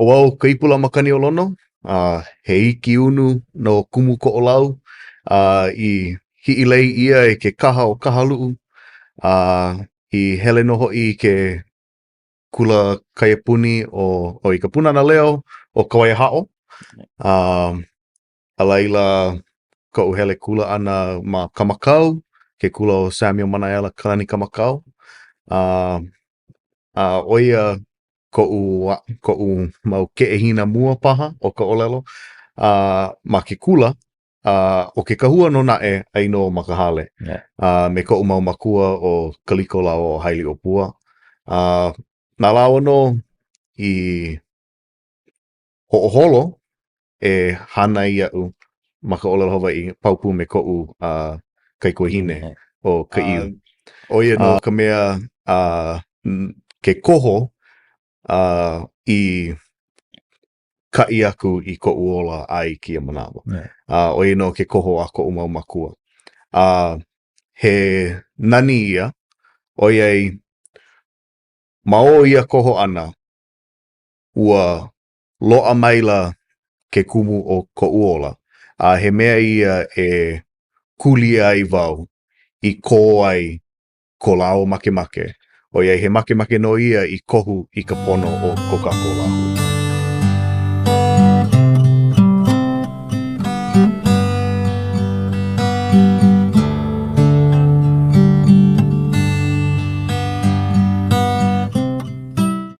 O au ka ipula makani o lono, he iki unu no kumu ko o lau, i hi'ilei ia e ke kaha o kahalu'u, i hele no ho'i ke kula kaiapuni o i ka punana leo o ka waiaha'o. A laila ka'u hele kula ana ma Kamakau, ke kula o Samuel Manaela Kalani Kamakau. O ia ko'u mau ke'ehina mua paha o ka olelo, ma ke kula, o ke kahua no na'e ai no ma ka hale. Me ko'u mau makua o kaliko lau o Haili Opua. Nā lawa no i ho'oholo e hana ia'u ma ka olelo Hawai'i paupu me ko'u kaikuahine o ka iu. O ia no ka mea ke koho i ka'i aku i ko'u ola ai kia manawa. O ia no ke koho a ko'u mau makua. He nani ia, o iai ma o ia koho ana, ua lo'a maila ke kumu o ko'u ola. He mea ia e kuli ai wau i kō ai ko lāo makemake. O iai he makemake no ia i kohu i ka pono o ko kākou lāhu.